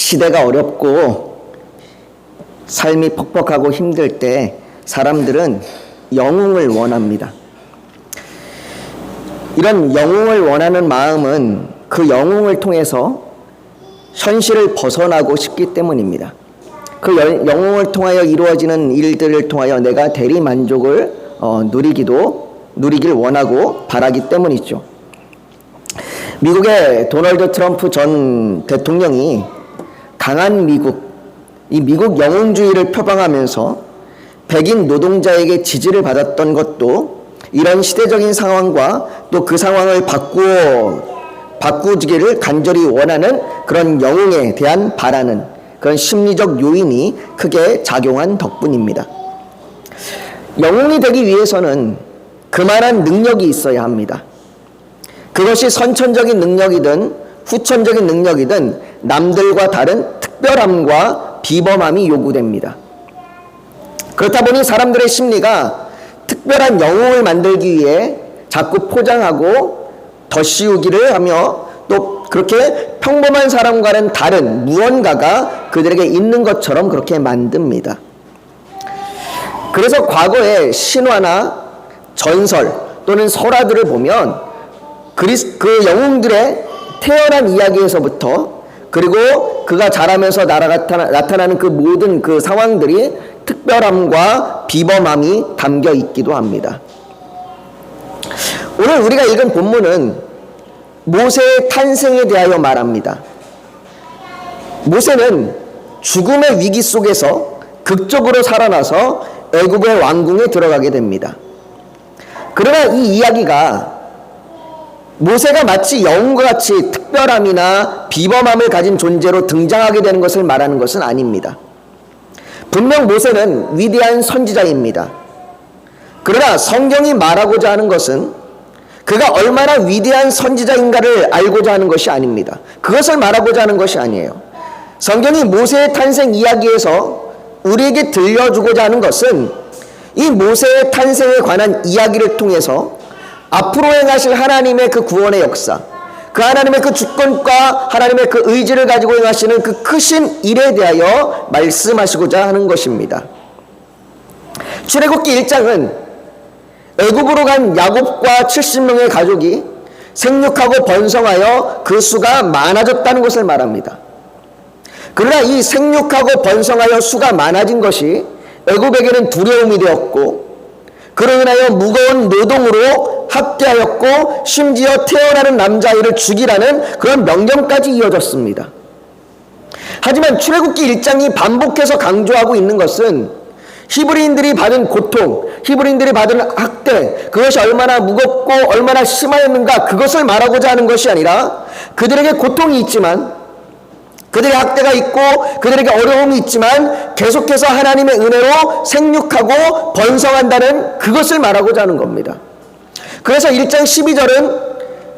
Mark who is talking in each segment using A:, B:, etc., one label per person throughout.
A: 시대가 어렵고 삶이 퍽퍽하고 힘들 때 사람들은 영웅을 원합니다. 이런 영웅을 원하는 마음은 그 영웅을 통해서 현실을 벗어나고 싶기 때문입니다. 그 영웅을 통하여 이루어지는 일들을 통하여 내가 대리 만족을 누리길 원하고 바라기 때문이죠. 미국의 도널드 트럼프 전 대통령이 강한 이 미국 영웅주의를 표방하면서 백인 노동자에게 지지를 받았던 것도 이런 시대적인 상황과 또 그 상황을 바꾸기를 간절히 원하는 그런 영웅에 대한 바라는 그런 심리적 요인이 크게 작용한 덕분입니다. 영웅이 되기 위해서는 그만한 능력이 있어야 합니다. 그것이 선천적인 능력이든 후천적인 능력이든 남들과 다른 특별함과 비범함이 요구됩니다. 그렇다 보니 사람들의 심리가 특별한 영웅을 만들기 위해 자꾸 포장하고 덧씌우기를 하며 또 그렇게 평범한 사람과는 다른 무언가가 그들에게 있는 것처럼 그렇게 만듭니다. 그래서 과거의 신화나 전설 또는 설화들을 보면 그 영웅들의 태어난 이야기에서부터 그리고 그가 자라면서 나타나는 그 모든 그 상황들이 특별함과 비범함이 담겨 있기도 합니다. 오늘 우리가 읽은 본문은 모세의 탄생에 대하여 말합니다. 모세는 죽음의 위기 속에서 극적으로 살아나서 애굽의 왕궁에 들어가게 됩니다. 그러나 이 이야기가 모세가 마치 영웅과 같이 특별함이나 비범함을 가진 존재로 등장하게 되는 것을 말하는 것은 아닙니다. 분명 모세는 위대한 선지자입니다. 그러나 성경이 말하고자 하는 것은 그가 얼마나 위대한 선지자인가를 알고자 하는 것이 아닙니다. 그것을 말하고자 하는 것이 아니에요. 성경이 모세의 탄생 이야기에서 우리에게 들려주고자 하는 것은 이 모세의 탄생에 관한 이야기를 통해서 앞으로 행하실 하나님의 그 구원의 역사, 그 하나님의 그 주권과 하나님의 그 의지를 가지고 행하시는 그 크신 일에 대하여 말씀하시고자 하는 것입니다. 출애굽기 1장은 애굽으로 간 야곱과 70명의 가족이 생육하고 번성하여 그 수가 많아졌다는 것을 말합니다. 그러나 이 생육하고 번성하여 수가 많아진 것이 애굽에게는 두려움이 되었고 그로 인하여 무거운 노동으로 학대하였고 심지어 태어나는 남자아이를 죽이라는 그런 명령까지 이어졌습니다. 하지만 출애굽기 1장이 반복해서 강조하고 있는 것은 히브리인들이 받은 고통, 히브리인들이 받은 학대, 그것이 얼마나 무겁고 얼마나 심하였는가 그것을 말하고자 하는 것이 아니라 그들에게 고통이 있지만 그들의 학대가 있고 그들에게 어려움이 있지만 계속해서 하나님의 은혜로 생육하고 번성한다는 그것을 말하고자 하는 겁니다. 그래서 1장 12절은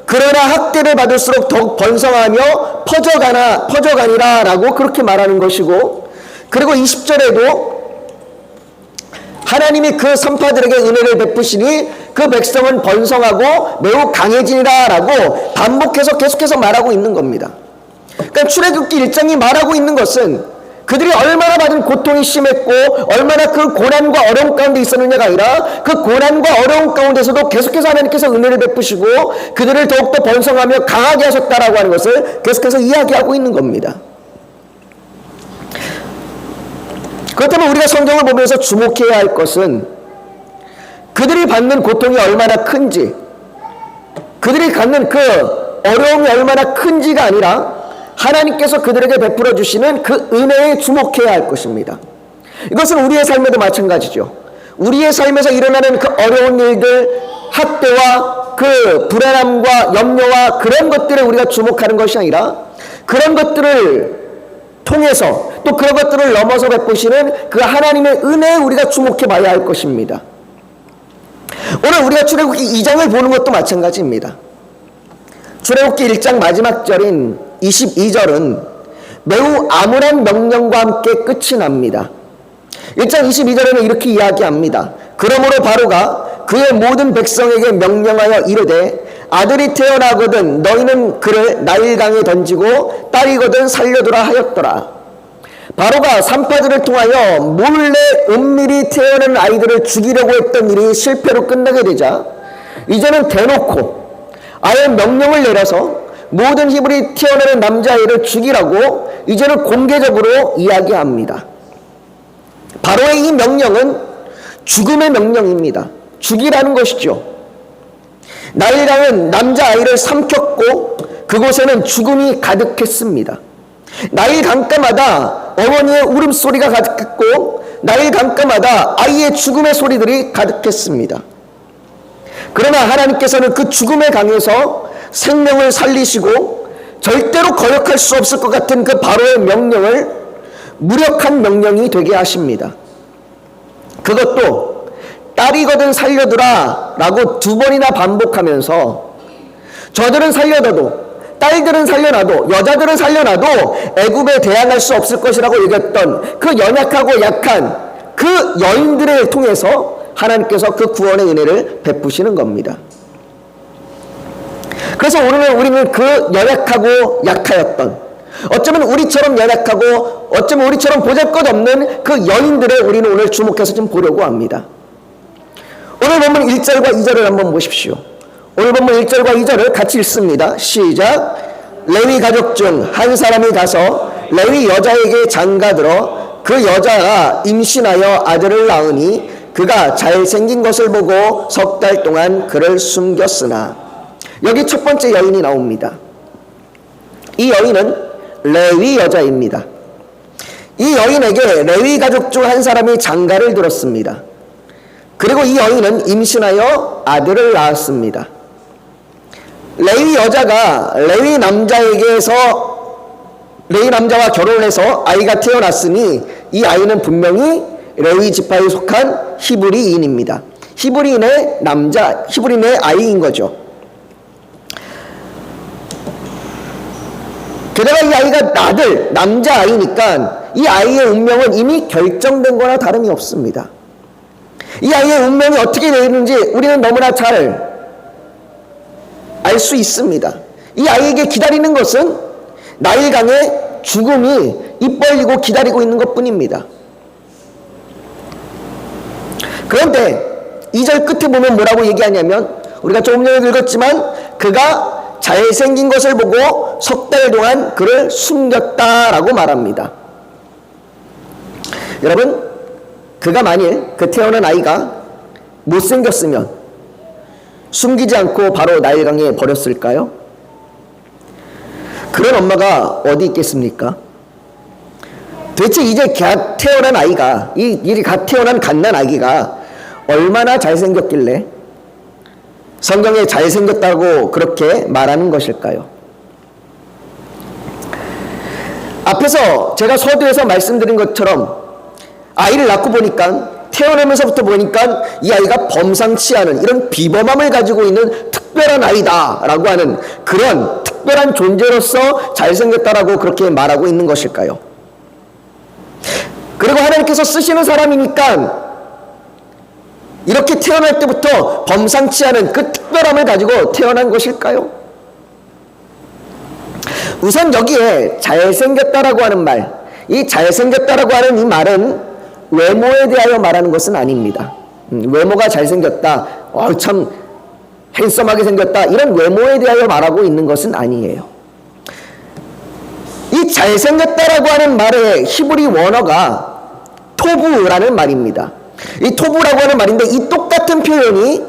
A: 그러나 학대를 받을수록 더욱 번성하며 퍼져가니라 라고 그렇게 말하는 것이고 그리고 20절에도 하나님이 그 선파들에게 은혜를 베푸시니 그 백성은 번성하고 매우 강해지니라 라고 반복해서 계속해서 말하고 있는 겁니다. 그러니까 출애굽기 1장이 말하고 있는 것은 그들이 얼마나 받은 고통이 심했고 얼마나 그 고난과 어려움 가운데 있었느냐가 아니라 그 고난과 어려움 가운데서도 계속해서 하나님께서 은혜를 베푸시고 그들을 더욱더 번성하며 강하게 하셨다라고 하는 것을 계속해서 이야기하고 있는 겁니다. 그렇다면 우리가 성경을 보면서 주목해야 할 것은 그들이 받는 고통이 얼마나 큰지 그들이 갖는 그 어려움이 얼마나 큰지가 아니라 하나님께서 그들에게 베풀어 주시는 그 은혜에 주목해야 할 것입니다. 이것은 우리의 삶에도 마찬가지죠. 우리의 삶에서 일어나는 그 어려운 일들, 학대와 그 불안함과 염려와 그런 것들에 우리가 주목하는 것이 아니라 그런 것들을 통해서 또 그런 것들을 넘어서 베푸시는 그 하나님의 은혜에 우리가 주목해 봐야 할 것입니다. 오늘 우리가 출애굽기 2장을 보는 것도 마찬가지입니다. 출애굽기 1장 마지막 절인 22절은 매우 암울한 명령과 함께 끝이 납니다. 1장 22절에는 이렇게 이야기합니다. 그러므로 바로가 그의 모든 백성에게 명령하여 이르되 아들이 태어나거든 너희는 그를 나일강에 던지고 딸이거든 살려두라 하였더라. 바로가 산파들을 통하여 몰래 은밀히 태어난 아이들을 죽이려고 했던 일이 실패로 끝나게 되자 이제는 대놓고 아예 명령을 내려서 모든 히브리 태어나는 남자아이를 죽이라고 이제는 공개적으로 이야기합니다. 바로의 이 명령은 죽음의 명령입니다. 죽이라는 것이죠. 나일강은 남자아이를 삼켰고 그곳에는 죽음이 가득했습니다. 나일 강가마다 어머니의 울음소리가 가득했고 나일 강가마다 아이의 죽음의 소리들이 가득했습니다. 그러나 하나님께서는 그 죽음의 강에서 생명을 살리시고 절대로 거역할 수 없을 것 같은 그 바로의 명령을 무력한 명령이 되게 하십니다. 그것도 딸이거든 살려두라 라고 2번이나 반복하면서 저들은 살려둬도 딸들은 살려놔도 여자들은 살려놔도 애굽에 대항할 수 없을 것이라고 얘기했던 그 연약하고 약한 그 여인들을 통해서 하나님께서 그 구원의 은혜를 베푸시는 겁니다. 그래서 오늘은 우리는 그 연약하고 약하였던 어쩌면 우리처럼 연약하고 어쩌면 우리처럼 보잘것없는 그 여인들을 우리는 오늘 주목해서 좀 보려고 합니다. 오늘 본문 1절과 2절을 한번 보십시오. 오늘 본문 1절과 2절을 같이 읽습니다. 시작. 레위 가족 중 한 사람이 가서 레위 여자에게 장가들어 그 여자가 임신하여 아들을 낳으니 그가 잘생긴 것을 보고 3달 동안 그를 숨겼으나 여기 첫 번째 여인이 나옵니다. 이 여인은 레위 여자입니다. 이 여인에게 레위 가족 중 한 사람이 장가를 들었습니다. 그리고 이 여인은 임신하여 아들을 낳았습니다. 레위 여자가 레위 남자와 결혼해서 아이가 태어났으니 이 아이는 분명히 레위 지파에 속한 히브리인입니다. 히브리인의 아이인 거죠. 게다가 이 아이가 남자아이니까 이 아이의 운명은 이미 결정된 거나 다름이 없습니다. 이 아이의 운명이 어떻게 되는지 우리는 너무나 잘 알 수 있습니다. 이 아이에게 기다리는 것은 나일강의 죽음이 입 벌리고 기다리고 있는 것 뿐입니다. 그런데 2절 끝에 보면 뭐라고 얘기하냐면 우리가 조금 전에 읽었지만 그가 잘생긴 것을 보고 3달 동안 그를 숨겼다라고 말합니다. 여러분, 그가 만일 그 태어난 아이가 못생겼으면 숨기지 않고 바로 나일강에 버렸을까요? 그런 엄마가 어디 있겠습니까? 도대체 이제 갓 태어난 아이가, 이 갓 태어난 갓난 아기가 얼마나 잘생겼길래 성경에 잘생겼다고 그렇게 말하는 것일까요? 앞에서 제가 서두에서 말씀드린 것처럼 아이를 낳고 보니까 태어나면서부터 보니까 이 아이가 범상치 않은 이런 비범함을 가지고 있는 특별한 아이다라고 하는 그런 특별한 존재로서 잘생겼다라고 그렇게 말하고 있는 것일까요? 그리고 하나님께서 쓰시는 사람이니까 이렇게 태어날 때부터 범상치 않은 그 특별함을 가지고 태어난 것일까요? 우선 여기에 잘생겼다라고 하는 말, 이 잘생겼다라고 하는 이 말은 외모에 대하여 말하는 것은 아닙니다. 외모가 잘생겼다, 참 핸섬하게 생겼다, 이런 외모에 대하여 말하고 있는 것은 아니에요. 이 잘생겼다라고 하는 말의 히브리 원어가 토부라는 말입니다. 이 토부라고 하는 말인데 이 똑같은 표현이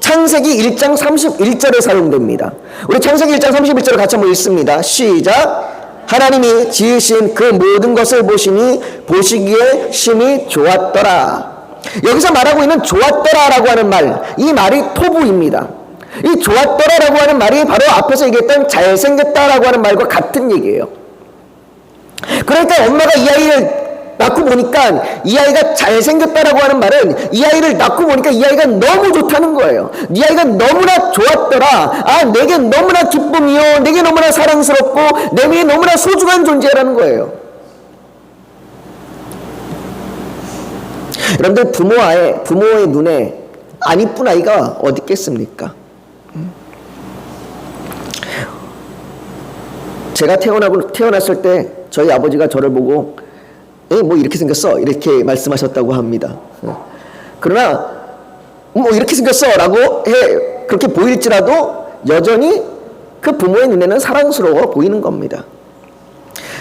A: 창세기 1장 31절에 사용됩니다. 우리 창세기 1장 31절을 같이 한번 읽습니다. 시작. 하나님이 지으신 그 모든 것을 보시니 보시기에 심히 좋았더라. 여기서 말하고 있는 좋았더라라고 하는 말, 이 말이 토부입니다. 이 좋았더라라고 하는 말이 바로 앞에서 얘기했던 잘생겼다라고 하는 말과 같은 얘기예요. 그러니까 엄마가 이 아이를 낳고 보니까 이 아이가 잘생겼다라고 하는 말은 이 아이를 낳고 보니까 이 아이가 너무 좋다는 거예요. 이 아이가 너무나 좋았더라. 내게 너무나 기쁨이요, 내게 너무나 사랑스럽고 내게 너무나 소중한 존재라는 거예요. 여러분들 부모의 눈에 안 이쁜 아이가 어디 있겠습니까? 제가 태어났을 때 저희 아버지가 저를 보고 뭐 이렇게 생겼어 이렇게 말씀하셨다고 합니다. 그러나 뭐 이렇게 생겼어 라고 그렇게 보일지라도 여전히 그 부모의 눈에는 사랑스러워 보이는 겁니다.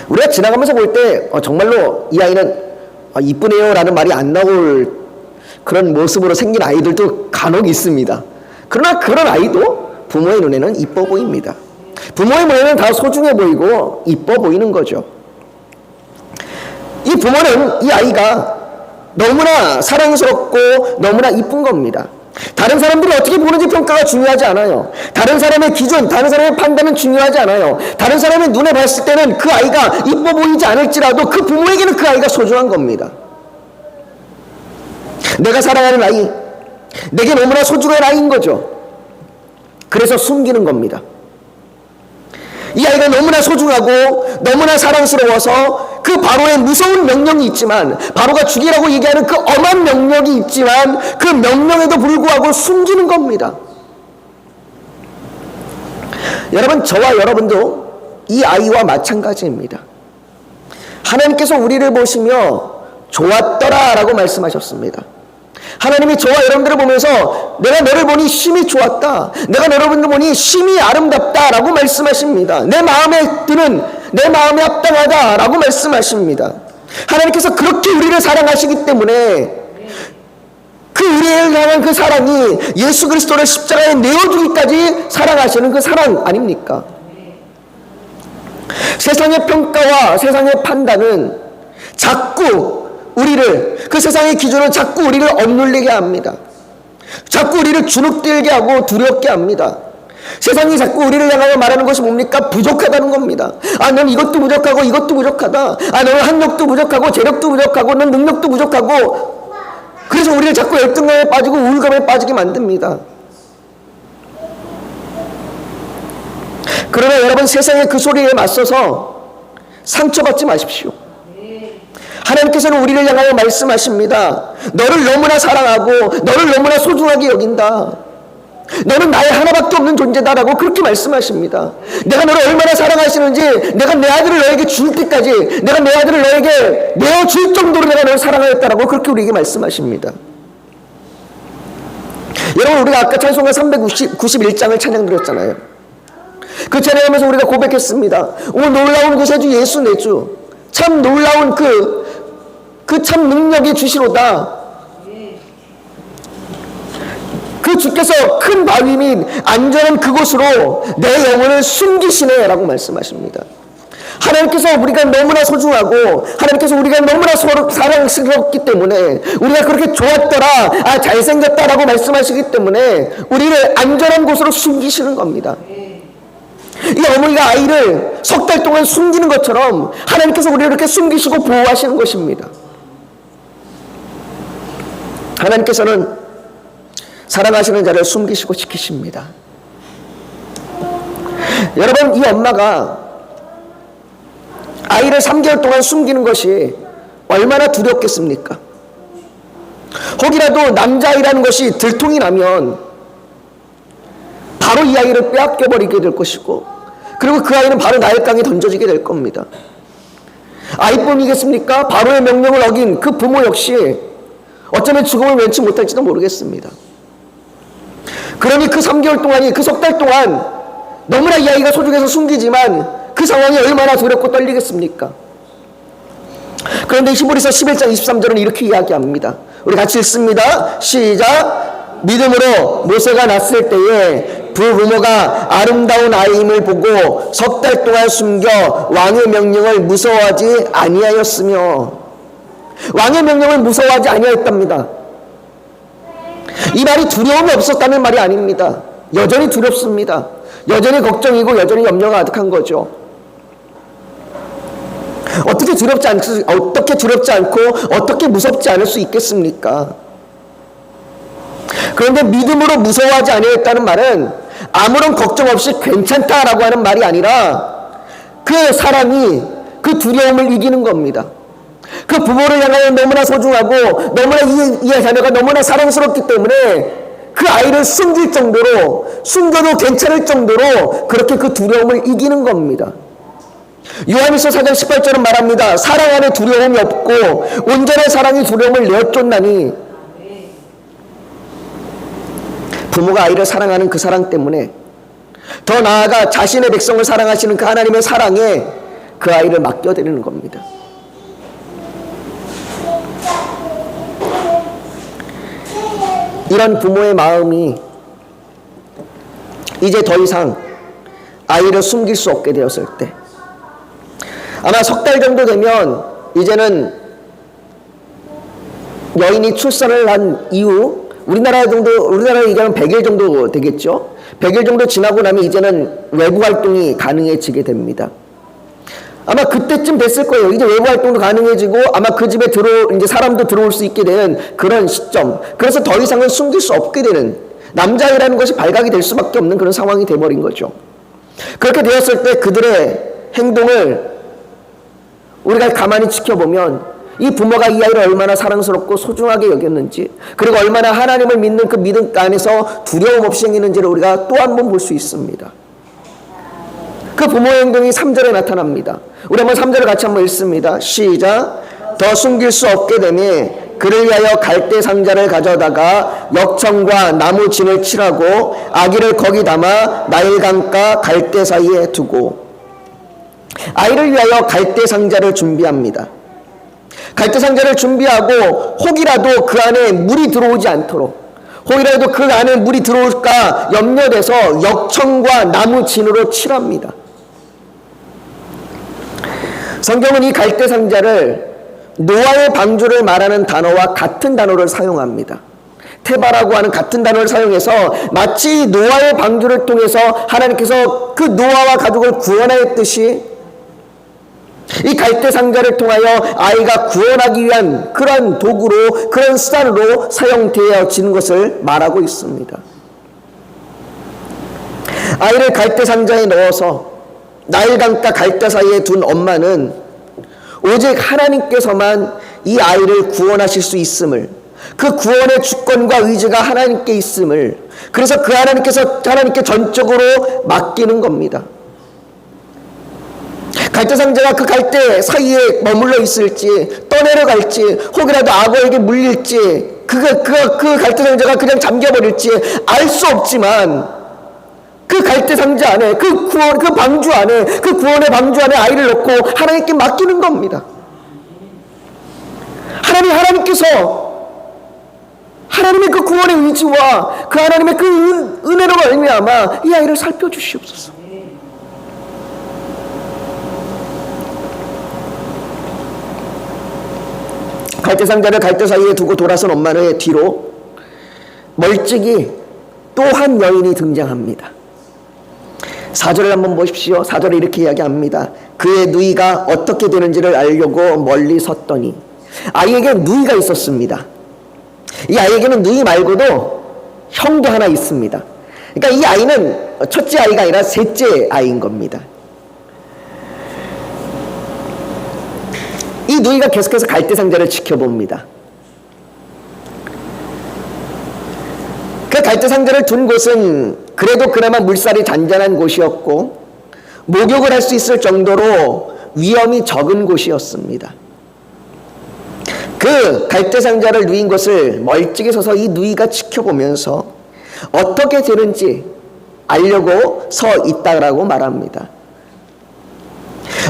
A: 우리가 지나가면서 볼 때 정말로 이 아이는 이쁘네요 라는 말이 안 나올 그런 모습으로 생긴 아이들도 간혹 있습니다. 그러나 그런 아이도 부모의 눈에는 이뻐 보입니다. 부모의 눈에는 다 소중해 보이고 이뻐 보이는 거죠. 이 부모는 이 아이가 너무나 사랑스럽고 너무나 이쁜 겁니다. 다른 사람들이 어떻게 보는지 평가가 중요하지 않아요. 다른 사람의 기준, 다른 사람의 판단은 중요하지 않아요. 다른 사람의 눈에 봤을 때는 그 아이가 이뻐 보이지 않을지라도 그 부모에게는 그 아이가 소중한 겁니다. 내가 사랑하는 아이, 내게 너무나 소중한 아이인 거죠. 그래서 숨기는 겁니다. 이 아이가 너무나 소중하고 너무나 사랑스러워서 그 바로의 무서운 명령이 있지만, 바로가 죽이라고 얘기하는 그 엄한 명령이 있지만 그 명령에도 불구하고 숨기는 겁니다. 여러분, 저와 여러분도 이 아이와 마찬가지입니다. 하나님께서 우리를 보시며 좋았더라 라고 말씀하셨습니다. 하나님이 저와 여러분들을 보면서 내가 너를 보니 심히 좋았다, 내가 여러분들 보니 심히 아름답다 라고 말씀하십니다. 내 마음에 드는, 내 마음에 합당하다 라고 말씀하십니다. 하나님께서 그렇게 우리를 사랑하시기 때문에 그 우리를 향한 그 사랑이 예수 그리스도를 십자가에 내어주기까지 사랑하시는 그 사랑 아닙니까? 세상의 평가와 세상의 판단은 자꾸 우리를, 그 세상의 기준은 자꾸 우리를 억눌리게 합니다. 자꾸 우리를 주눅들게 하고 두렵게 합니다. 세상이 자꾸 우리를 향하여 말하는 것이 뭡니까? 부족하다는 겁니다. 넌 이것도 부족하고 이것도 부족하다. 너는 학력도 부족하고 재력도 부족하고 넌 능력도 부족하고. 그래서 우리를 자꾸 열등감에 빠지고 우울감에 빠지게 만듭니다. 그러나 여러분, 세상의 그 소리에 맞서서 상처받지 마십시오. 하나님께서는 우리를 향하여 말씀하십니다. 너를 너무나 사랑하고 너를 너무나 소중하게 여긴다. 너는 나의 하나밖에 없는 존재다라고 그렇게 말씀하십니다. 내가 너를 얼마나 사랑하시는지, 내가 내 아들을 너에게 줄 때까지, 내가 내 아들을 너에게 내어줄 정도로 내가 너를 사랑하였다라고 그렇게 우리에게 말씀하십니다. 여러분, 우리가 아까 찬송가 391장을 찬양 드렸잖아요. 그 찬양하면서 우리가 고백했습니다. 오 놀라운 구세주 예수 내 주, 참 놀라운 그 참 능력이 주시로다. 그 주께서 큰 바위 및 안전한 그곳으로 내 영혼을 숨기시네 라고 말씀하십니다. 하나님께서 우리가 너무나 소중하고 하나님께서 우리가 너무나 사랑스럽기 때문에, 우리가 그렇게 좋았더라, 잘생겼다 라고 말씀하시기 때문에 우리를 안전한 곳으로 숨기시는 겁니다. 이 어머니가 아이를 석 달 동안 숨기는 것처럼 하나님께서 우리를 이렇게 숨기시고 보호하시는 것입니다. 하나님께서는 사랑하시는 자를 숨기시고 지키십니다. 여러분, 이 엄마가 아이를 3개월 동안 숨기는 것이 얼마나 두렵겠습니까? 혹이라도 남자아이라는 것이 들통이 나면 바로 이 아이를 빼앗겨버리게 될 것이고, 그리고 그 아이는 바로 나일강에 던져지게 될 겁니다. 아이뿐이겠습니까? 바로의 명령을 어긴 그 부모 역시 어쩌면 죽음을 면치 못할지도 모르겠습니다. 그러니 그 3개월 동안이, 그 석 달 동안 너무나 이 아이가 소중해서 숨기지만 그 상황이 얼마나 두렵고 떨리겠습니까? 그런데 히브리서 11장 23절은 이렇게 이야기합니다. 우리 같이 읽습니다. 시작. 믿음으로 모세가 낳았을 때에 부부모가 아름다운 아이임을 보고 석 달 동안 숨겨 왕의 명령을 무서워하지 아니하였으며, 왕의 명령을 무서워하지 아니하였답니다. 이 말이 두려움이 없었다는 말이 아닙니다. 여전히 두렵습니다. 여전히 걱정이고 여전히 염려가 가득한 거죠. 어떻게 두렵지 않고 어떻게 무섭지 않을 수 있겠습니까? 그런데 믿음으로 무서워하지 아니하였다는 말은 아무런 걱정 없이 괜찮다라고 하는 말이 아니라 그 사랑이 그 두려움을 이기는 겁니다. 그 부모를 향하여 너무나 소중하고 너무나 이 자녀가 너무나 사랑스럽기 때문에 그 아이를 숨길 정도로, 숨겨도 괜찮을 정도로 그렇게 그 두려움을 이기는 겁니다. 요한일서 4장 18절은 말합니다. 사랑 안에 두려움이 없고 온전한 사랑이 두려움을 내어쫓나니. 부모가 아이를 사랑하는 그 사랑 때문에, 더 나아가 자신의 백성을 사랑하시는 그 하나님의 사랑에 그 아이를 맡겨드리는 겁니다. 이런 부모의 마음이 이제 더 이상 아이를 숨길 수 없게 되었을 때, 아마 석 달 정도 되면 이제는 여인이 출산을 한 이후 우리나라 얘기하면 100일 정도 되겠죠. 100일 정도 지나고 나면 이제는 외부 활동이 가능해지게 됩니다. 아마 그때쯤 됐을 거예요. 이제 외부 활동도 가능해지고 아마 그 집에 이제 사람도 들어올 수 있게 되는 그런 시점. 그래서 더 이상은 숨길 수 없게 되는, 남자아이라는 것이 발각이 될 수밖에 없는 그런 상황이 돼버린 거죠. 그렇게 되었을 때 그들의 행동을 우리가 가만히 지켜보면 이 부모가 이 아이를 얼마나 사랑스럽고 소중하게 여겼는지, 그리고 얼마나 하나님을 믿는 그 믿음 안에서 두려움 없이 행했는지를 우리가 또 한 번 볼 수 있습니다. 그 부모의 행동이 3절에 나타납니다. 우리 한번 3절을 같이 한번 읽습니다. 시작. 더 숨길 수 없게 되니 그를 위하여 갈대 상자를 가져다가 역청과 나무 진을 칠하고 아기를 거기 담아 나일강가 갈대 사이에 두고. 아이를 위하여 갈대 상자를 준비합니다. 갈대 상자를 준비하고 혹이라도 그 안에 물이 들어오지 않도록, 혹이라도 그 안에 물이 들어올까 염려돼서 역청과 나무 진으로 칠합니다. 성경은 이 갈대 상자를 노아의 방주를 말하는 단어와 같은 단어를 사용합니다. 테바라고 하는 같은 단어를 사용해서 마치 노아의 방주를 통해서 하나님께서 그 노아와 가족을 구원하였듯이 이 갈대 상자를 통하여 아이가 구원하기 위한 그런 도구로, 그런 수단으로 사용되어지는 것을 말하고 있습니다. 아이를 갈대 상자에 넣어서 나일강가 갈대 사이에 둔 엄마는 오직 하나님께서만 이 아이를 구원하실 수 있음을, 그 구원의 주권과 의지가 하나님께 있음을, 그래서 그 하나님께 전적으로 맡기는 겁니다. 갈대 상자가 그 갈대 사이에 머물러 있을지, 떠내려갈지, 혹이라도 악어에게 물릴지, 그 갈대 상자가 그냥 잠겨버릴지 알 수 없지만, 그 갈대 상자 안에, 그 방주 안에, 그 구원의 방주 안에 아이를 넣고 하나님께 맡기는 겁니다. 하나님께서 하나님의 그 구원의 의지와 그 하나님의 그 은혜로 말미암아 이 아이를 살펴주시옵소서. 갈대 상자를 갈대 사이에 두고 돌아선 엄마의 뒤로 멀찍이 또 한 여인이 등장합니다. 4절을 한번 보십시오. 4절에 이렇게 이야기합니다. 그의 누이가 어떻게 되는지를 알려고 멀리 섰더니. 아이에게 누이가 있었습니다. 이 아이에게는 누이 말고도 형도 하나 있습니다. 그러니까 이 아이는 첫째 아이가 아니라 셋째 아이인 겁니다. 이 누이가 계속해서 갈대 상자를 지켜봅니다. 그 갈대 상자를 둔 곳은 그래도 그나마 물살이 잔잔한 곳이었고 목욕을 할 수 있을 정도로 위험이 적은 곳이었습니다. 그 갈대 상자를 누인 것을 멀찍이 서서 이 누이가 지켜보면서 어떻게 되는지 알려고 서 있다라고 말합니다.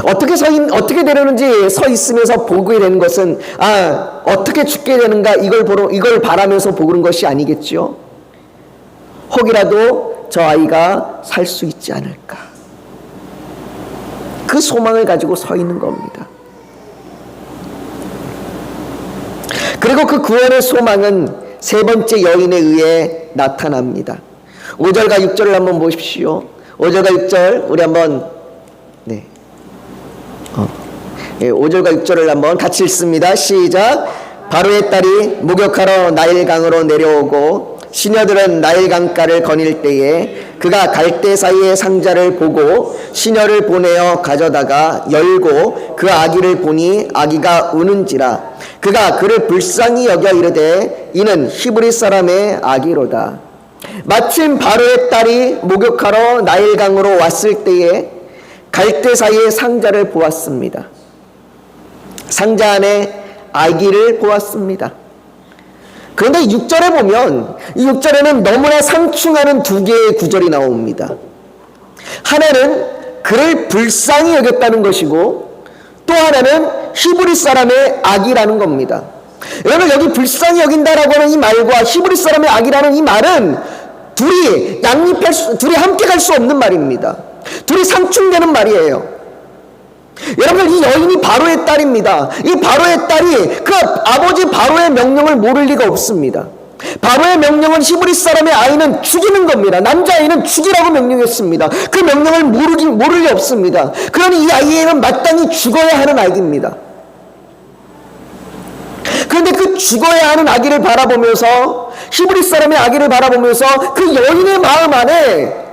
A: 어떻게 되려는지 서 있으면서 보게 되는 것은 어떻게 죽게 되는가 이걸 바라면서 보는 것이 아니겠죠. 혹이라도 저 아이가 살 수 있지 않을까, 그 소망을 가지고 서 있는 겁니다. 그리고 그 구원의 소망은 세 번째 여인에 의해 나타납니다. 5절과 6절을 한번 보십시오. 5절과 6절 우리 한번 5절과 6절을 한번 같이 읽습니다. 시작. 바로의 딸이 목욕하러 나일강으로 내려오고 시녀들은 나일강가를 거닐 때에 그가 갈대 사이의 상자를 보고 시녀를 보내어 가져다가 열고 그 아기를 보니 아기가 우는지라. 그가 그를 불쌍히 여겨 이르되 이는 히브리 사람의 아기로다. 마침 바로의 딸이 목욕하러 나일강으로 왔을 때에 갈대 사이에 상자를 보았습니다. 상자 안에 아기를 보았습니다. 그런데 6절에 보면 이 6절에는 너무나 상충하는 두 개의 구절이 나옵니다. 하나는 그를 불쌍히 여겼다는 것이고 또 하나는 히브리 사람의 악이라는 겁니다. 여러분, 여기 불쌍히 여긴다라고 하는 이 말과 히브리 사람의 악이라는 이 말은 둘이 둘이 함께 갈 수 없는 말입니다. 둘이 상충되는 말이에요. 여러분, 이 여인이 바로의 딸입니다. 이 바로의 딸이 그 아버지 바로의 명령을 모를 리가 없습니다. 바로의 명령은 히브리 사람의 아이는 죽이는 겁니다. 남자아이는 죽이라고 명령했습니다. 그 명령을 모를 리 없습니다. 그러니 이 아이에는 마땅히 죽어야 하는 아기입니다. 그런데 그 죽어야 하는 아기를 바라보면서, 히브리 사람의 아기를 바라보면서 그 여인의 마음 안에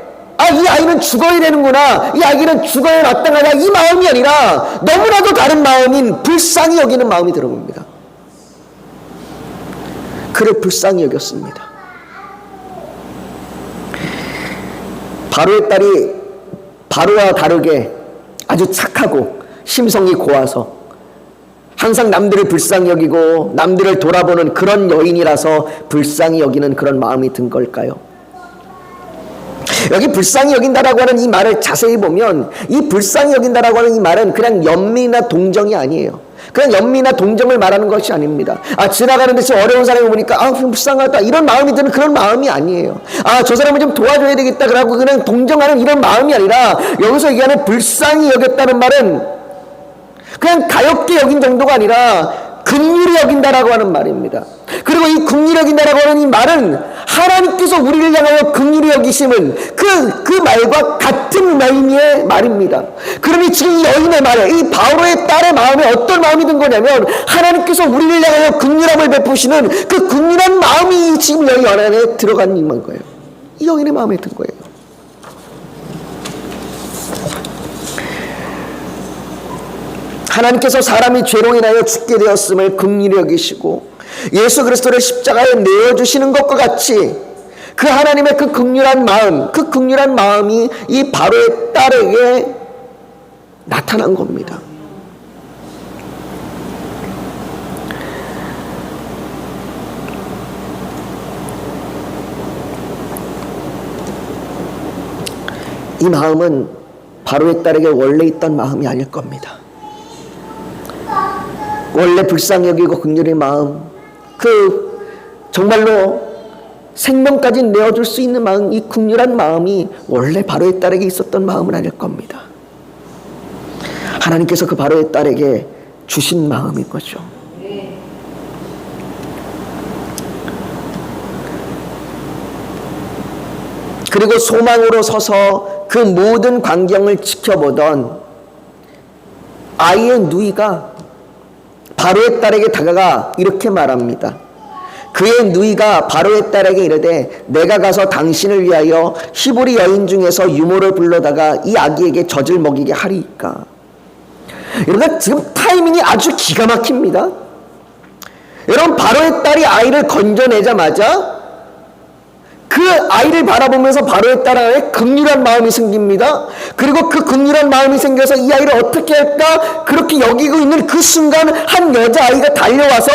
A: 이 아이는 죽어야 되는구나, 이 아기는 죽어야 마땅하다, 이 마음이 아니라 너무나도 다른 마음인 불쌍히 여기는 마음이 들어옵니다. 그를 불쌍히 여겼습니다. 바로의 딸이 바로와 다르게 아주 착하고 심성이 고와서 항상 남들을 불쌍히 여기고 남들을 돌아보는 그런 여인이라서 불쌍히 여기는 그런 마음이 든 걸까요? 여기 불쌍히 여긴다라고 하는 이 말을 자세히 보면 이 불쌍히 여긴다라고 하는 이 말은 그냥 연민이나 동정이 아니에요. 그냥 연민이나 동정을 말하는 것이 아닙니다. 지나가는데 저 어려운 사람이 보니까 불쌍하다 이런 마음이 드는 그런 마음이 아니에요. 저 사람을 좀 도와줘야 되겠다 그러고 그냥 동정하는 이런 마음이 아니라, 여기서 얘기하는 불쌍히 여겼다는 말은 그냥 가엾게 여긴 정도가 아니라 긍휼히 여긴다라고 하는 말입니다. 그리고 이 긍휼히 여긴다라고 하는 이 말은 하나님께서 우리를 향하여 긍휼히 여기심은 그 말과 같은 의미의 말입니다. 그러니 지금 이 여인의 말에, 이 바로의 딸의 마음에 어떤 마음이 든 거냐면 하나님께서 우리를 향하여 긍휼함을 베푸시는 그 긍휼한 마음이 지금 여인 안에 들어간 임한 거예요. 이 여인의 마음에 든 거예요. 하나님께서 사람이 죄로 인하여 죽게 되었음을 긍휼히 여기시고 예수 그리스도를 십자가에 내어주시는 것과 같이 그 하나님의 그 긍휼한 마음, 그 긍휼한 마음이 이 바로의 딸에게 나타난 겁니다. 이 마음은 바로의 딸에게 원래 있던 마음이 아닐 겁니다. 원래 불쌍히 여기고 긍휼의 마음, 그 정말로 생명까지 내어줄 수 있는 마음, 이 긍휼한 마음이 원래 바로의 딸에게 있었던 마음은 아닐 겁니다. 하나님께서 그 바로의 딸에게 주신 마음인 거죠. 그리고 소망으로 서서 그 모든 광경을 지켜보던 아이의 누이가 바로의 딸에게 다가가 이렇게 말합니다. 그의 누이가 바로의 딸에게 이르되 내가 가서 당신을 위하여 히브리 여인 중에서 유모를 불러다가 이 아기에게 젖을 먹이게 하리이까. 여러분, 지금 타이밍이 아주 기가 막힙니다. 여러분, 바로의 딸이 아이를 건져내자마자 그 아이를 바라보면서 바로의 딸에 긍휼한 마음이 생깁니다. 그리고 그 긍휼한 마음이 생겨서 이 아이를 어떻게 할까 그렇게 여기고 있는 그 순간 한 여자아이가 달려와서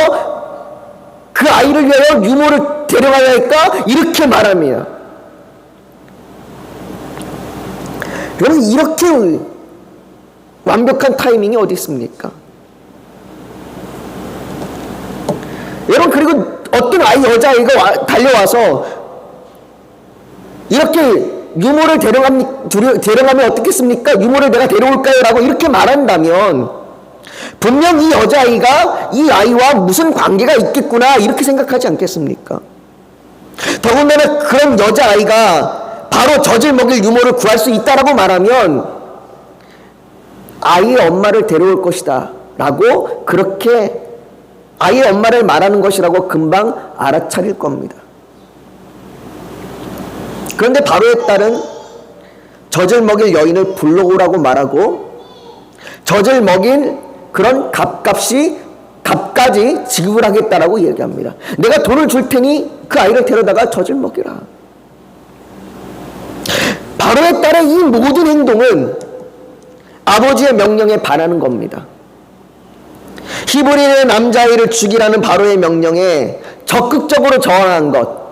A: 그 아이를 위하여 유모를 데려가야 할까 이렇게 말합니다. 여러분, 이렇게 완벽한 타이밍이 어디 있습니까? 여러분, 그리고 어떤 여자아이가 달려와서 이렇게 유모를 데려가면 어떻겠습니까? 유모를 내가 데려올까요? 라고 이렇게 말한다면 분명 이 여자아이가 이 아이와 무슨 관계가 있겠구나 이렇게 생각하지 않겠습니까? 더군다나 그런 여자아이가 바로 젖을 먹일 유모를 구할 수 있다라고 말하면 아이의 엄마를 데려올 것이다 라고, 그렇게 아이의 엄마를 말하는 것이라고 금방 알아차릴 겁니다. 그런데 바로의 딸은 젖을 먹일 여인을 불러오라고 말하고 젖을 먹일 그런 값까지 지급을 하겠다라고 얘기합니다. 내가 돈을 줄 테니 그 아이를 데려다가 젖을 먹이라. 바로의 딸의 이 모든 행동은 아버지의 명령에 반하는 겁니다. 히브리의 남자아이를 죽이라는 바로의 명령에 적극적으로 저항한 것.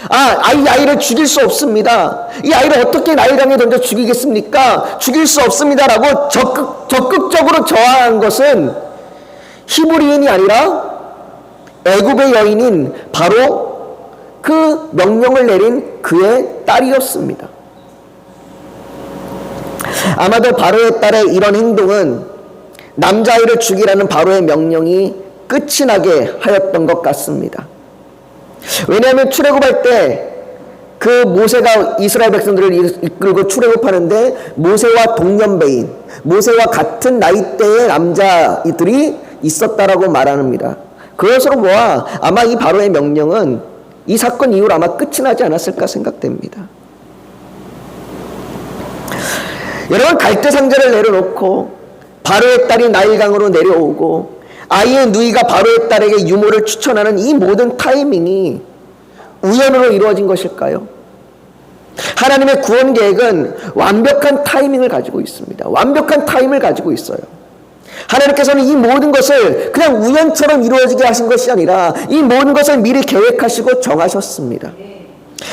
A: 이 아이를 죽일 수 없습니다. 이 아이를 어떻게 나일강에 던져 죽이겠습니까? 죽일 수 없습니다라고 적극적으로 저항한 것은 히브리인이 아니라 애굽의 여인인 바로 그 명령을 내린 그의 딸이었습니다. 아마도 바로의 딸의 이런 행동은 남자아이를 죽이라는 바로의 명령이 끝이 나게 하였던 것 같습니다. 왜냐하면 출애굽할 때 그 모세가 이스라엘 백성들을 이끌고 출애굽하는데 모세와 동년배인, 모세와 같은 나이대의 남자들이 있었다라고 말합니다. 그것으로 보아 아마 이 바로의 명령은 이 사건 이후로 아마 끝이 나지 않았을까 생각됩니다. 여러분, 갈대상자를 내려놓고 바로의 딸이 나일강으로 내려오고 아이의 누이가 바로의 딸에게 유모를 추천하는 이 모든 타이밍이 우연으로 이루어진 것일까요? 하나님의 구원 계획은 완벽한 타이밍을 가지고 있습니다. 완벽한 타임을 가지고 있어요. 하나님께서는 이 모든 것을 그냥 우연처럼 이루어지게 하신 것이 아니라 이 모든 것을 미리 계획하시고 정하셨습니다.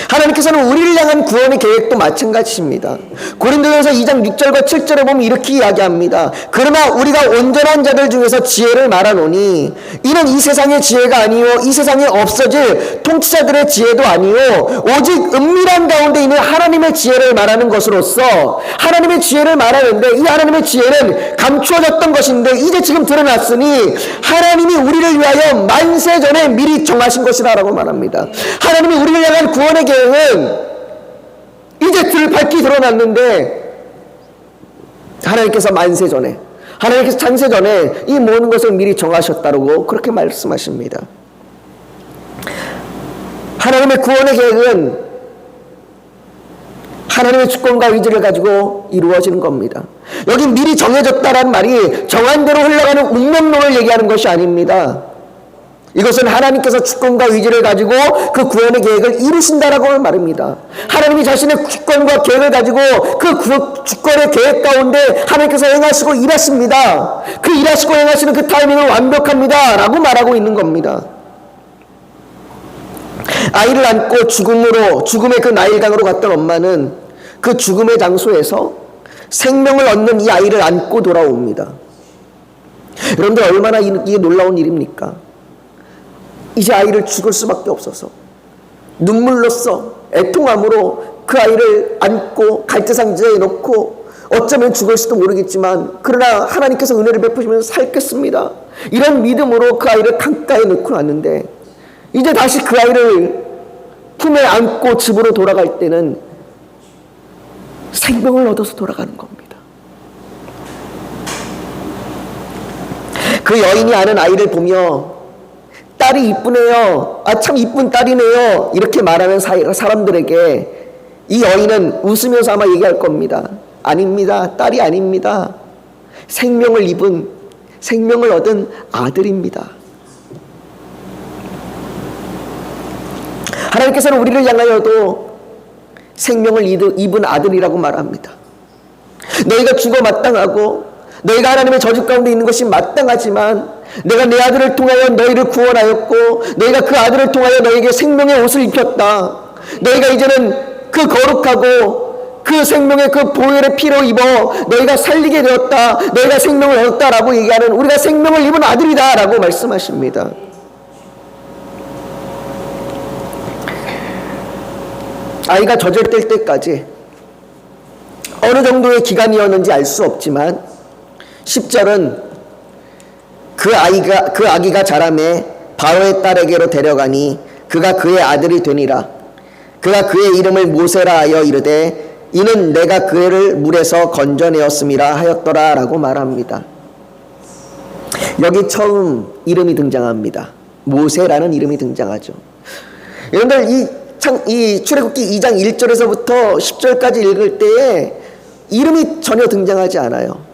A: 하나님께서는 우리를 향한 구원의 계획도 마찬가지입니다. 고린도전서 2장 6절과 7절에 보면 이렇게 이야기합니다. 그러나 우리가 온전한 자들 중에서 지혜를 말하노니 이는 이 세상의 지혜가 아니요 이 세상에 없어질 통치자들의 지혜도 아니요 오직 은밀한 가운데 있는 하나님의 지혜를 말하는 것으로서 하나님의 지혜를 말하는데 이 하나님의 지혜는 감추어졌던 것인데 이제 지금 드러났으니 하나님이 우리를 위하여 만세 전에 미리 정하신 것이라고 말합니다. 하나님이 우리를 향한 구원의 계획은 이제 밝히 드러났는데 하나님께서 만세 전에, 하나님께서 창세 전에 이 모든 것을 미리 정하셨다고 그렇게 말씀하십니다. 하나님의 구원의 계획은 하나님의 주권과 의지를 가지고 이루어지는 겁니다. 여기 미리 정해졌다라는 말이 정한 대로 흘러가는 운명론을 얘기하는 것이 아닙니다. 이것은 하나님께서 주권과 의지를 가지고 그 구원의 계획을 이루신다라고 말합니다. 하나님이 자신의 주권과 계획을 가지고 그 주권의 계획 가운데 하나님께서 행하시고 일하십니다. 그 일하시고 행하시는 그 타이밍은 완벽합니다 라고 말하고 있는 겁니다. 아이를 안고 죽음의 그 나일강으로 갔던 엄마는 그 죽음의 장소에서 생명을 얻는 이 아이를 안고 돌아옵니다. 여러분들, 얼마나 이게 놀라운 일입니까? 이제 아이를 죽을 수밖에 없어서 눈물로써 애통함으로 그 아이를 안고 갈대상자에 놓고 어쩌면 죽을지도 모르겠지만 그러나 하나님께서 은혜를 베푸시면 살겠습니다, 이런 믿음으로 그 아이를 강가에 놓고 왔는데 이제 다시 그 아이를 품에 안고 집으로 돌아갈 때는 생명을 얻어서 돌아가는 겁니다. 그 여인이 아는 아이를 보며 딸이 이쁘네요, 참 이쁜 딸이네요, 이렇게 말하는 사람들에게 이 여인은 웃으면서 아마 얘기할 겁니다. 아닙니다, 딸이 아닙니다. 생명을 얻은 아들입니다. 하나님께서는 우리를 향하여도 생명을 입은 아들이라고 말합니다. 너희가 죽어 마땅하고 너희가 하나님의 저주 가운데 있는 것이 마땅하지만 내가 내 아들을 통하여 너희를 구원하였고 너희가 그 아들을 통하여 너희에게 생명의 옷을 입혔다. 너희가 이제는 그 거룩하고 그 생명의 그 보혈의 피로 입어 너희가 살리게 되었다. 너희가 생명을 얻었다라고 얘기하는 우리가 생명을 입은 아들이다 라고 말씀하십니다. 아이가 젖을 때까지 어느 정도의 기간이었는지 알 수 없지만 10절은 그 아기가 자라매 바로의 딸에게로 데려가니 그가 그의 아들이 되니라. 그가 그의 이름을 모세라 하여 이르되 이는 내가 그를 물에서 건져내었음이라 하였더라 라고 말합니다. 여기 처음 이름이 등장합니다. 모세라는 이름이 등장하죠. 여러분들 이 출애굽기 2장 1절에서부터 10절까지 읽을 때에 이름이 전혀 등장하지 않아요.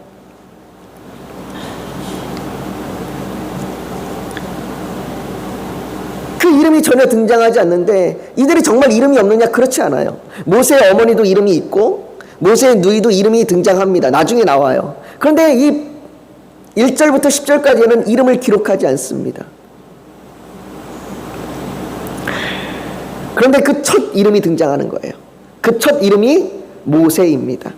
A: 그 이름이 전혀 등장하지 않는데 이들이 정말 이름이 없느냐? 그렇지 않아요. 모세의 어머니도 이름이 있고 모세의 누이도 이름이 등장합니다. 나중에 나와요. 그런데 이 1절부터 10절까지는 이름을 기록하지 않습니다. 그런데 그 첫 이름이 등장하는 거예요. 그 첫 이름이 모세입니다.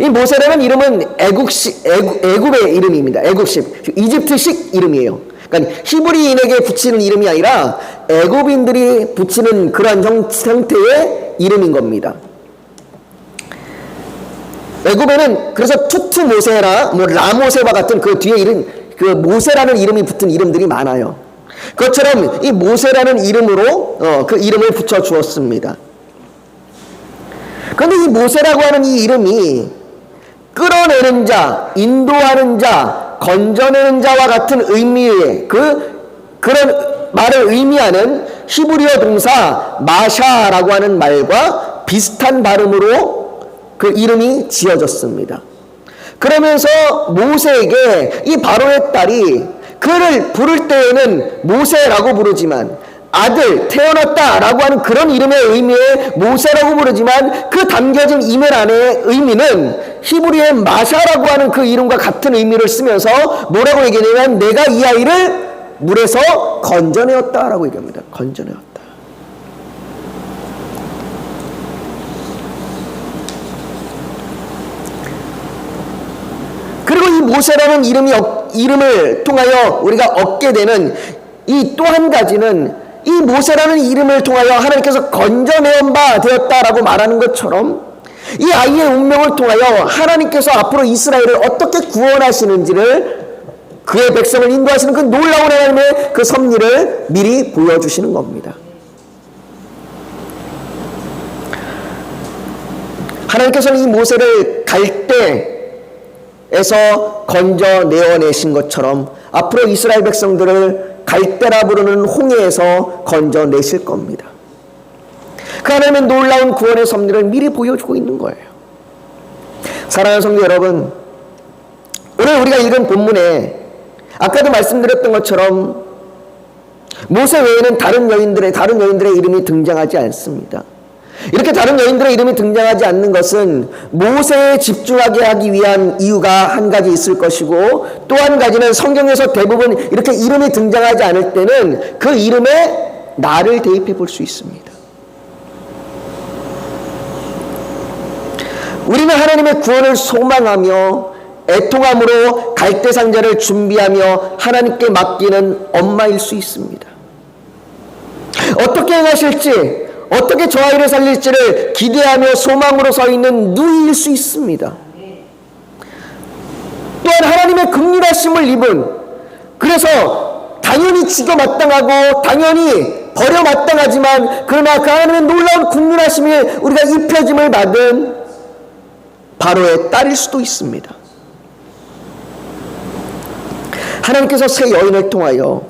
A: 이 모세라는 이름은 애굽의 이름입니다. 애굽식, 이집트식 이름이에요. 그러니까 히브리인에게 붙이는 이름이 아니라 애굽인들이 붙이는 그런 형태의 이름인 겁니다. 애굽에는 그래서 투투 모세라, 라모세와 같은 그 뒤에 이름, 그 모세라는 이름이 붙은 이름들이 많아요. 그것처럼 이 모세라는 이름으로 그 이름을 붙여 주었습니다. 그런데 이 모세라고 하는 이 이름이 끌어내는 자, 인도하는 자, 건져내는 자와 같은 의미의 그런 말을 의미하는 히브리어 동사 마샤라고 하는 말과 비슷한 발음으로 그 이름이 지어졌습니다. 그러면서 모세에게 이 바로의 딸이 그를 부를 때에는 모세라고 부르지만 아들 태어났다라고 하는 그런 이름의 의미의 모세라고 부르지만 그 담겨진 이메일 안의 의미는 히브리의 마샤라고 하는 그 이름과 같은 의미를 쓰면서 뭐라고 얘기하냐면 내가 이 아이를 물에서 건져내었다라고 얘기합니다. 건져내었다. 그리고 이 모세라는 이름을 통하여 우리가 얻게 되는 이 또 한 가지는 이 모세라는 이름을 통하여 하나님께서 건져내온 바 되었다라고 말하는 것처럼 이 아이의 운명을 통하여 하나님께서 앞으로 이스라엘을 어떻게 구원하시는지를 그의 백성을 인도하시는 그 놀라운 하나님의 그 섭리를 미리 보여주시는 겁니다. 하나님께서는 이 모세를 갈대에서 건져내어내신 것처럼 앞으로 이스라엘 백성들을 갈대라 부르는 홍해에서 건져내실 겁니다. 그 하나님의 놀라운 구원의 섭리를 미리 보여주고 있는 거예요. 사랑하는 성도 여러분, 오늘 우리가 읽은 본문에 아까도 말씀드렸던 것처럼 모세 외에는 다른 여인들의 이름이 등장하지 않습니다. 이렇게 다른 여인들의 이름이 등장하지 않는 것은 모세에 집중하게 하기 위한 이유가 한 가지 있을 것이고 또 한 가지는 성경에서 대부분 이렇게 이름이 등장하지 않을 때는 그 이름에 나를 대입해 볼 수 있습니다. 우리는 하나님의 구원을 소망하며 애통함으로 갈대 상자를 준비하며 하나님께 맡기는 엄마일 수 있습니다. 어떻게 행하실지 어떻게 저 아이를 살릴지를 기대하며 소망으로 서 있는 누이일 수 있습니다. 또한 하나님의 긍휼하심을 입은, 그래서 당연히 지겨 마땅하고 당연히 버려 마땅하지만 그러나 그 하나님의 놀라운 긍휼하심이 우리가 입혀짐을 받은 바로의 딸일 수도 있습니다. 하나님께서 새 여인을 통하여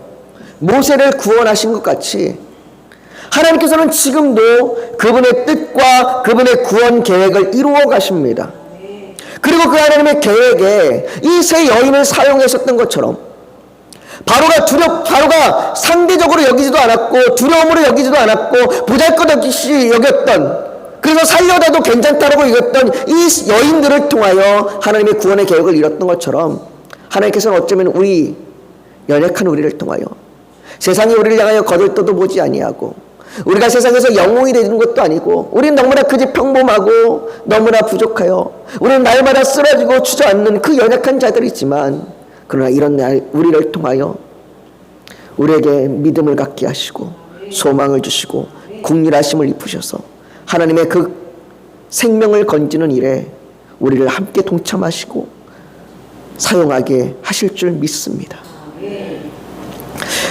A: 모세를 구원하신 것 같이 하나님께서는 지금도 그분의 뜻과 그분의 구원 계획을 이루어 가십니다. 그리고 그 하나님의 계획에 이 새 여인을 사용하셨던 것처럼 바로가 상대적으로 여기지도 않았고 두려움으로 여기지도 않았고 보잘것없이 여겼던, 그래서 살려다도 괜찮다라고 여겼던 이 여인들을 통하여 하나님의 구원의 계획을 이뤘던 것처럼 하나님께서는 어쩌면 우리 연약한 우리를 통하여 세상이 우리를 향하여 거들떠도 보지 아니하고 우리가 세상에서 영웅이 되는 것도 아니고 우리는 너무나 그저 평범하고 너무나 부족하여 우리는 날마다 쓰러지고 주저앉는 그 연약한 자들이지만 그러나 이런 날 우리를 통하여 우리에게 믿음을 갖게 하시고 소망을 주시고 긍휼하심을 입으셔서 하나님의 그 생명을 건지는 일에 우리를 함께 동참하시고 사용하게 하실 줄 믿습니다.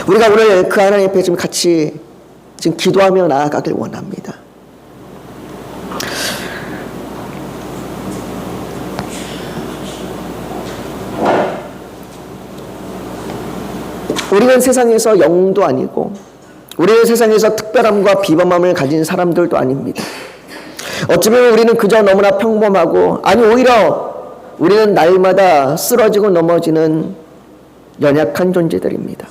A: 우리가 오늘 그 하나님 앞에 좀 같이 지금 기도하며 나아가길 원합니다. 우리는 세상에서 영웅도 아니고 우리는 세상에서 특별함과 비범함을 가진 사람들도 아닙니다. 어쩌면 우리는 그저 너무나 평범하고, 아니 오히려 우리는 날마다 쓰러지고 넘어지는 연약한 존재들입니다.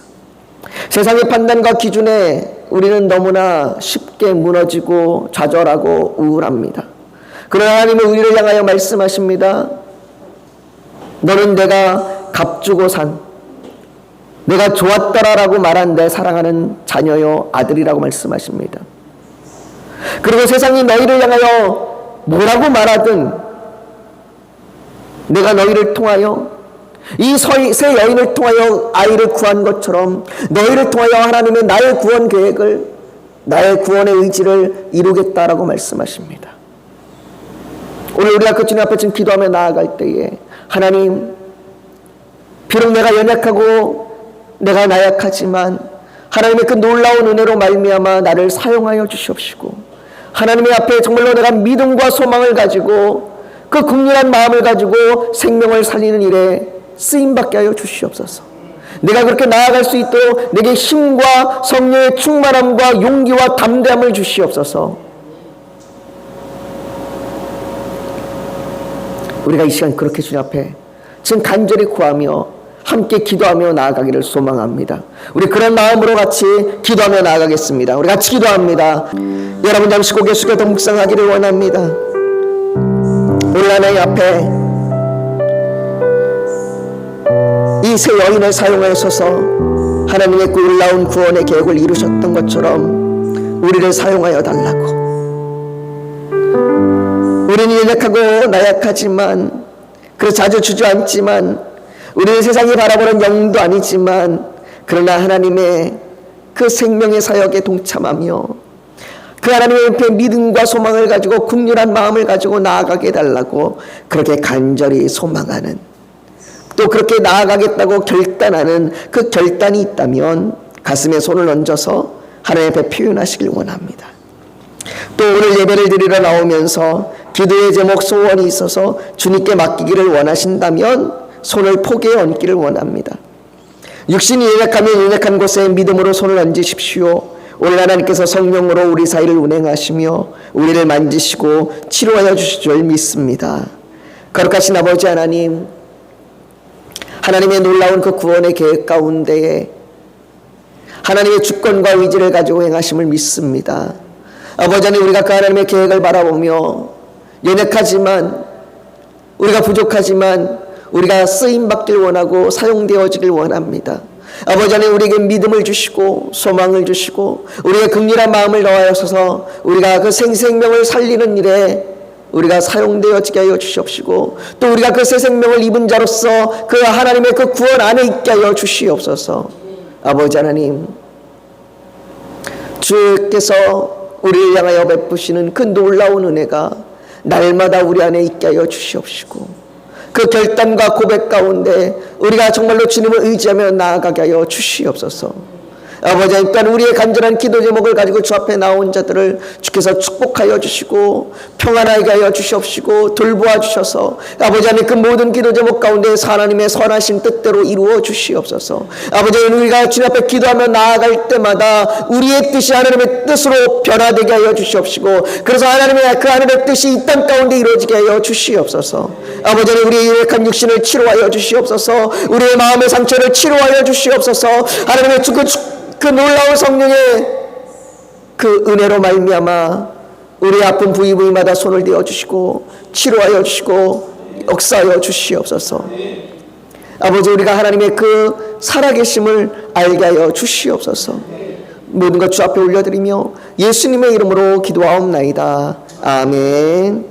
A: 세상의 판단과 기준에 우리는 너무나 쉽게 무너지고 좌절하고 우울합니다. 그러나 하나님은 우리를 향하여 말씀하십니다. 너는 내가 값주고 산, 내가 좋았더라라고 말한 내 사랑하는 자녀요 아들이라고 말씀하십니다. 그리고 세상이 너희를 향하여 뭐라고 말하든 내가 너희를 통하여 이 새 여인을 통하여 아이를 구한 것처럼 너희를 통하여 하나님의 나의 구원 계획을, 나의 구원의 의지를 이루겠다라고 말씀하십니다. 오늘 우리가 그 주님 앞에 지금 기도하며 나아갈 때에 하나님, 비록 내가 연약하고 내가 나약하지만 하나님의 그 놀라운 은혜로 말미암아 나를 사용하여 주시옵시고, 하나님의 앞에 정말로 내가 믿음과 소망을 가지고 그 긍휼한 마음을 가지고 생명을 살리는 일에 쓰임받게 하여 주시옵소서. 내가 그렇게 나아갈 수 있도록 내게 힘과 성령의 충만함과 용기와 담대함을 주시옵소서. 우리가 이 시간 그렇게 주님 앞에 지금 간절히 구하며 함께 기도하며 나아가기를 소망합니다. 우리 그런 마음으로 같이 기도하며 나아가겠습니다. 우리 같이 기도합니다. 여러분 잠시 고개 숙여서 묵상하기를 원합니다. 오늘 하나님 앞에 이 새 여인을 사용하셔서 하나님의 그 놀라운 구원의 계획을 이루셨던 것처럼 우리를 사용하여 달라고. 우리는 연약하고 나약하지만, 그래서 자주 주저앉지만, 우리는 세상이 바라보는 영도 아니지만, 그러나 하나님의 그 생명의 사역에 동참하며 그 하나님의 옆에 믿음과 소망을 가지고 긍휼한 마음을 가지고 나아가게 해달라고 그렇게 간절히 소망하는, 또 그렇게 나아가겠다고 결단하는 그 결단이 있다면 가슴에 손을 얹어서 하나님 앞에 표현하시길 원합니다. 또 오늘 예배를 드리러 나오면서 기도의 제목 소원이 있어서 주님께 맡기기를 원하신다면 손을 포개에 얹기를 원합니다. 육신이 연약하면 연약한 곳에 믿음으로 손을 얹으십시오. 오늘 하나님께서 성령으로 우리 사이를 운행하시며 우리를 만지시고 치료하여 주실 줄 믿습니다. 거룩하신 아버지 하나님, 하나님의 놀라운 그 구원의 계획 가운데에 하나님의 주권과 의지를 가지고 행하심을 믿습니다. 아버지 하나님, 우리가 그 하나님의 계획을 바라보며 연약하지만, 우리가 부족하지만 우리가 쓰임받길 원하고 사용되어지길 원합니다. 아버지 하나님, 우리에게 믿음을 주시고 소망을 주시고 우리의 긍휼한 마음을 넣어서 우리가 그 생명을 살리는 일에 우리가 사용되어지게 하여 주시옵시고, 또 우리가 그 새 생명을 입은 자로서 그 하나님의 그 구원 안에 있게 하여 주시옵소서. 아버지 하나님, 주께서 우리를 향하여 베푸시는 그 놀라운 은혜가 날마다 우리 안에 있게 하여 주시옵시고, 그 결단과 고백 가운데 우리가 정말로 주님을 의지하며 나아가게 하여 주시옵소서. 아버지 하나님, 또한 우리의 간절한 기도 제목을 가지고 주 앞에 나온 자들을 주께서 축복하여 주시고 평안하게 하여 주시옵시고 돌보아 주셔서 아버지 하나님, 그 모든 기도 제목 가운데에서 하나님의 선하신 뜻대로 이루어 주시옵소서. 아버지 하나님, 우리가 주님 앞에 기도하며 나아갈 때마다 우리의 뜻이 하나님의 뜻으로 변화되게 하여 주시옵시고, 그래서 하나님의 그 하나님의 뜻이 이 땅 가운데 이루어지게 하여 주시옵소서. 아버지 하나님, 우리의 유력한 육신을 치료하여 주시옵소서. 우리의 마음의 상처를 치료하여 주시옵소서. 하나님의 그 놀라운 성령의 그 은혜로 말미암아 우리 아픈 부위마다 손을 대어 주시고 치료하여 주시고 역사하여 주시옵소서. 아버지, 우리가 하나님의 그 살아계심을 알게 하여 주시옵소서. 모든 것 주 앞에 올려드리며 예수님의 이름으로 기도하옵나이다. 아멘.